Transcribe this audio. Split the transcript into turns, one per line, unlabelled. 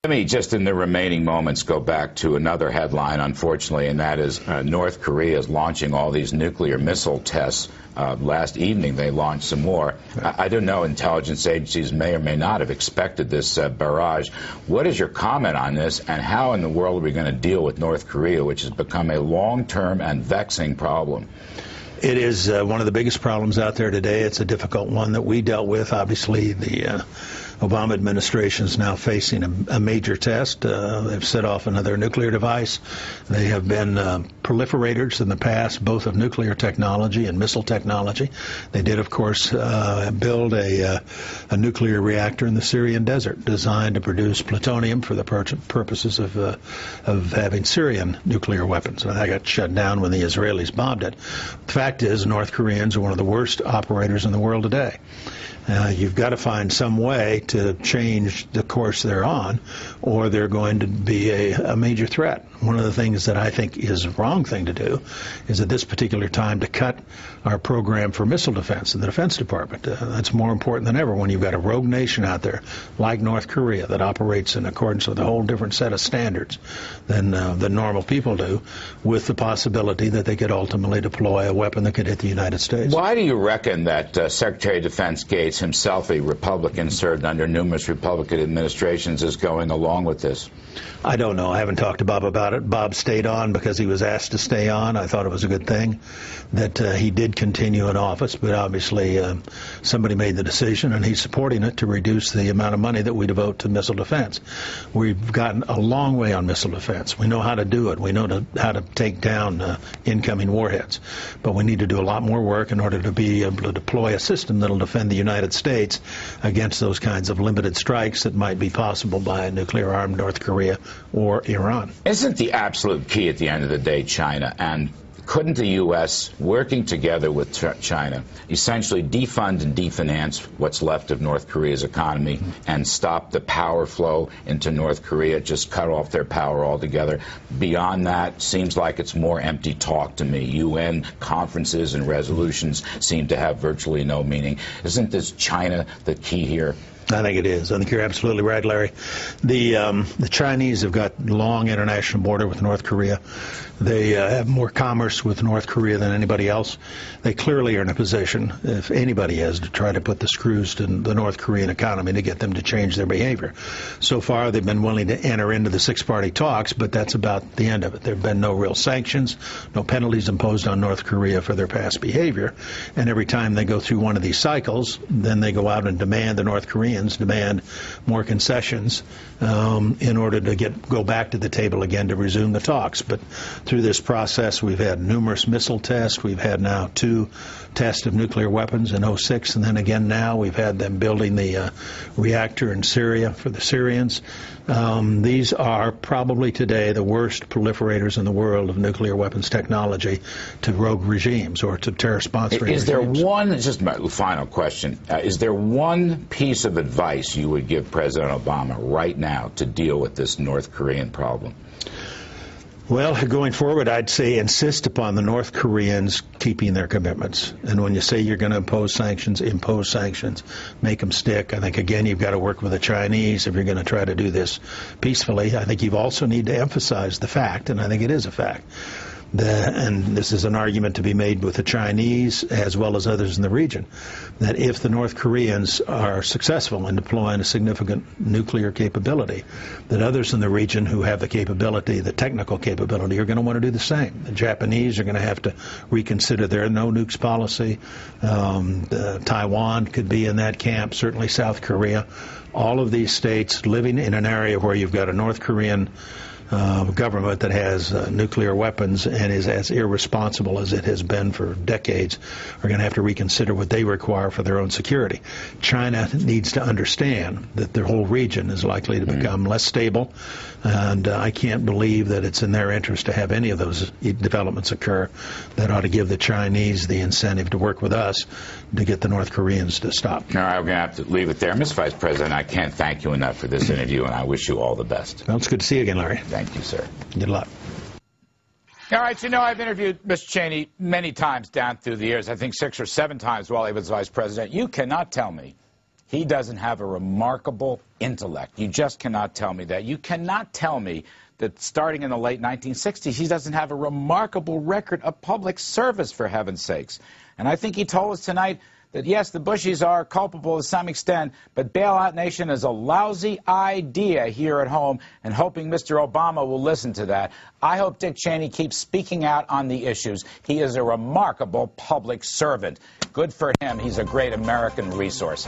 Let me just in the remaining moments go back to another headline, unfortunately, and that is North Korea is launching all these nuclear missile tests. Last evening they launched some more. I don't know, intelligence agencies may or may not have expected this barrage. What is your comment on this, and how in the world are we going to deal with North Korea, which has become a long-term and vexing problem?
It is one of the biggest problems out there today. It's a difficult one that we dealt with. Obviously, the Obama administration is now facing a major test. They've set off another nuclear device. They have been proliferators in the past, both of nuclear technology and missile technology. They did, of course, build a nuclear reactor in the Syrian desert designed to produce plutonium for the purposes of having Syrian nuclear weapons. And that got shut down when the Israelis bombed it. The fact is, North Koreans are one of the worst operators in the world today. You've got to find some way to change the course they're on, or they're going to be a major threat. One of the things that I think is a wrong thing to do is at this particular time to cut our program for missile defense in the Defense Department. That's more important than ever when you've got a rogue nation out there like North Korea that operates in accordance with a whole different set of standards than normal people do, with the possibility that they could ultimately deploy a weapon that could hit the United States.
Why do you reckon that Secretary of Defense Gates, himself a Republican, served under numerous Republican administrations, is going along with this?
I don't know. I haven't talked to Bob about it. Bob stayed on because he was asked to stay on. I thought it was a good thing that he did continue in office, but obviously somebody made the decision, and he's supporting it to reduce the amount of money that we devote to missile defense. We've gotten a long way on missile defense. We know how to do it. We know how to take down incoming warheads, but we need to do a lot more work in order to be able to deploy a system that will defend the United States against those kinds of limited strikes that might be possible by a nuclear-armed North Korea or Iran.
Isn't the absolute key at the end of the day China? And couldn't the U.S., working together with China, essentially defund and definance what's left of North Korea's economy and stop the power flow into North Korea, just cut off their power altogether? Beyond that, seems like it's more empty talk to me. UN conferences and resolutions seem to have virtually no meaning. Isn't this China the key here?
I think it is. I think you're absolutely right, Larry. The Chinese have got long international border with North Korea. They have more commerce with North Korea than anybody else. They clearly are in a position, if anybody is, to try to put the screws to the North Korean economy to get them to change their behavior. So far, they've been willing to enter into the six-party talks, but that's about the end of it. There have been no real sanctions, no penalties imposed on North Korea for their past behavior. And every time they go through one of these cycles, then they go out and demand, the North Koreans demand more concessions in order to go back to the table again to resume the talks. But through this process, we've had numerous missile tests. We've had now 2 tests of nuclear weapons in '06, and then again now we've had them building the reactor in Syria for the Syrians. These are probably today the worst proliferators in the world of nuclear weapons technology to rogue regimes or to terror-sponsoring regimes.
Is there one, just my final question, is there one piece of advice you would give President Obama right now to deal with this North Korean problem?
Well, going forward, I'd say insist upon the North Koreans keeping their commitments. And when you say you're going to impose sanctions, make them stick. I think, again, you've got to work with the Chinese if you're going to try to do this peacefully. I think you also need to emphasize the fact, and I think it is a fact, and this is an argument to be made with the Chinese as well as others in the region, that if the North Koreans are successful in deploying a significant nuclear capability, that others in the region who have the capability, the technical capability, are going to want to do the same. The Japanese are going to have to reconsider their no-nukes policy. Taiwan could be in that camp, certainly South Korea. All of these states living in an area where you've got a North Korean government that has nuclear weapons and is as irresponsible as it has been for decades are going to have to reconsider what they require for their own security. China needs to understand that the whole region is likely to become less stable, and I can't believe that it's in their interest to have any of those developments occur. That ought to give the Chinese the incentive to work with us to get the North Koreans to stop.
All right, we're going to have to leave it there. Mr. Vice President, I can't thank you enough for this interview, and I wish you all the best.
Well, it's good to see you again, Larry.
Thank you, sir.
Good luck.
All right, you know, I've interviewed Mr. Cheney many times down through the years, I think 6 or 7 times while he was vice president. You cannot tell me He doesn't have a remarkable intellect. You just cannot tell me that. You cannot tell me that starting in the late 1960s, he doesn't have a remarkable record of public service, for heaven's sakes. And I think he told us tonight that, yes, the Bushies are culpable to some extent, but bailout nation is a lousy idea here at home, and hoping Mr. Obama will listen to that. I hope Dick Cheney keeps speaking out on the issues. He is a remarkable public servant. Good for him. He's a great American resource.